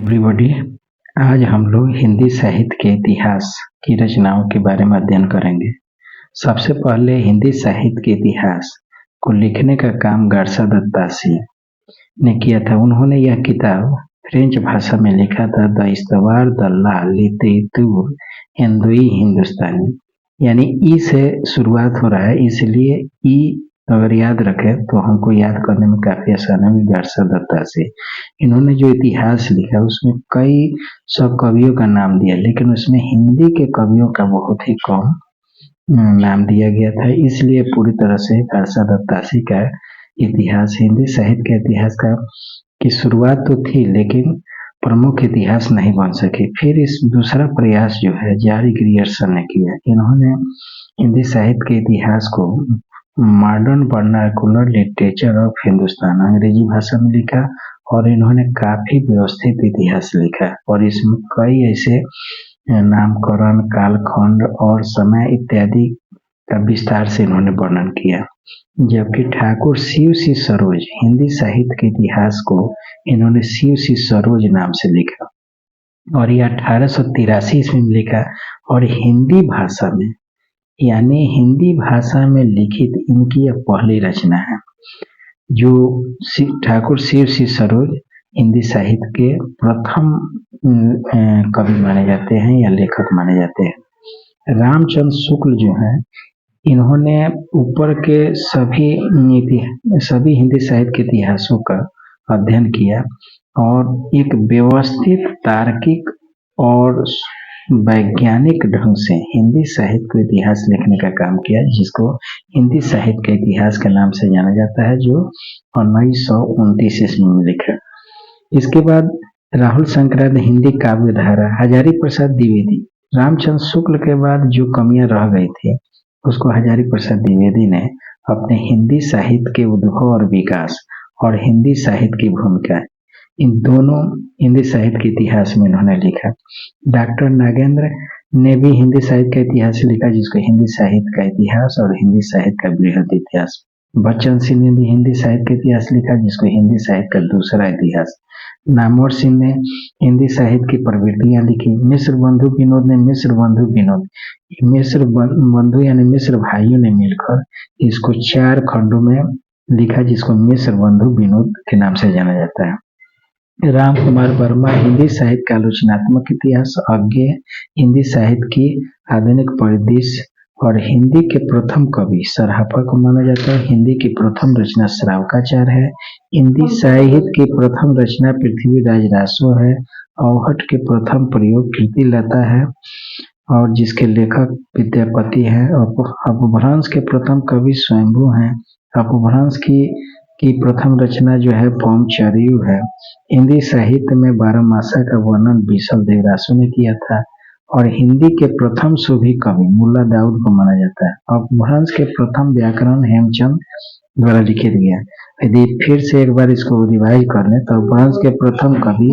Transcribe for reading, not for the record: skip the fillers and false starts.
Everybody, आज हम लोग हिंदी साहित्य के इतिहास की रचनाओं के बारे में अध्ययन करेंगे। सबसे पहले हिंदी साहित्य के इतिहास को लिखने का काम गारसा दत्तासी ने किया था। उन्होंने यह किताब फ्रेंच भाषा में लिखा था, द इस्तवार द ला लिटेरेतूर हिंदुई हिंदुस्तानी, यानी ई से शुरुआत हो रहा है, इसलिए ई अगर याद रखें तो हमको याद करने में काफ़ी आसान है। गारसा दत्तासी इन्होंने जो इतिहास लिखा उसमें कई सब कवियों का नाम दिया, लेकिन उसमें हिंदी के कवियों का बहुत ही कम नाम दिया गया था। इसलिए पूरी तरह से गारसा दत्तासी का इतिहास हिंदी साहित्य के इतिहास का की शुरुआत तो थी, लेकिन प्रमुख इतिहास नहीं बन सके। फिर इस दूसरा प्रयास जो है जारी ग्रियर्सन ने किया। इन्होंने हिंदी साहित्य के इतिहास को modern vernacular literature of Hindustan अंग्रेजी भाषा में लिखा और इन्होंने काफी व्यवस्थित इतिहास लिखा और इसमें कई ऐसे नामकरण, कालखंड और समय इत्यादि का विस्तार से इन्होंने वर्णन किया। जबकि ठाकुर शिव सी सरोज हिंदी साहित्य के इतिहास को इन्होंने शिव सी सरोज नाम से लिखा और यह 1883 ईस्वी में लिखा और हिंदी भाषा में, यानी हिंदी भाषा में लिखित इनकी यह पहली रचना है। जो ठाकुर शिव सी सरोज हिंदी साहित्य के प्रथम कवि माने जाते हैं या लेखक माने जाते हैं। रामचंद्र शुक्ल जो हैं, इन्होंने ऊपर के सभी हिंदी साहित्य के इतिहासों का अध्ययन किया और एक व्यवस्थित, तार्किक और वैज्ञानिक ढंग से हिंदी साहित्य को इतिहास लिखने का काम किया, जिसको हिंदी साहित्य के इतिहास के नाम से जाना जाता है, जो 1929 ईस्वी में लिखा। इसके बाद राहुल शंकराचार्य ने हिंदी काव्य धारा, हजारी प्रसाद द्विवेदी, रामचंद्र शुक्ल के बाद जो कमियां रह गई थी उसको हजारी प्रसाद द्विवेदी ने अपने हिंदी साहित्य के उद्भव और विकास और हिंदी साहित्य की भूमिका, इन दोनों हिंदी साहित्य के इतिहास में इन्होंने लिखा। डॉक्टर नागेंद्र ने भी हिंदी साहित्य का इतिहास लिखा, जिसको हिंदी साहित्य का इतिहास और हिंदी साहित्य का बृहद इतिहास। बच्चन सिंह ने भी हिंदी साहित्य का इतिहास लिखा, जिसको हिंदी साहित्य का दूसरा इतिहास। नामवर सिंह ने हिंदी साहित्य की प्रवृत्तियां लिखी। मिश्र बंधु विनोद ने मिश्र बंधु यानी मिश्र भाइयों ने मिलकर इसको 4 खंडों में लिखा, जिसको मिश्र बंधु विनोद के नाम से जाना जाता है। राम कुमार वर्मा हिंदी साहित्य का आलोचनात्मक इतिहास, अज्ञेय हिंदी साहित्य की आधुनिक परिदृश्य और हिंदी के प्रथम कवि सराफा को माना जाता है। हिंदी की प्रथम रचना श्रावकाचार है। हिंदी साहित्य की प्रथम रचना पृथ्वीराज रासो है। अवहट के प्रथम प्रयोग कीर्तिलता है और जिसके लेखक विद्यापति हैं। अपभ्रंश के प्रथम कवि स्वयंभू हैं। अपभ्रंश की प्रथम रचना जो है पौमचरियु है। हिंदी साहित्य में बारहमासा का वर्णन बिसल देवरासु ने किया था और हिंदी के प्रथम सूफी कवि मुल्ला दाऊद को माना जाता है। अपभ्रंश के प्रथम व्याकरण हेमचंद द्वारा लिखित गया। यदि फिर से एक बार इसको रिवाइज कर लें तो अपभ्रंश के प्रथम कवि